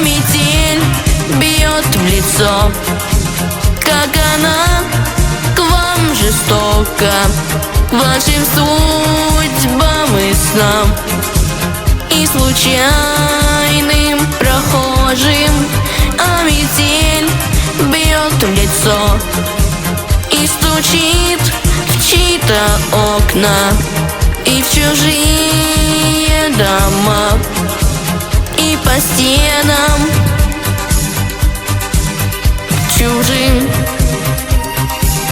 метель бьет в лицо, как она к вам жестока, вашим судьбам и снам. И случайным прохожим метель бьет в лицо и стучит в чьи-то окна и в чужие дома, и по стенам чужим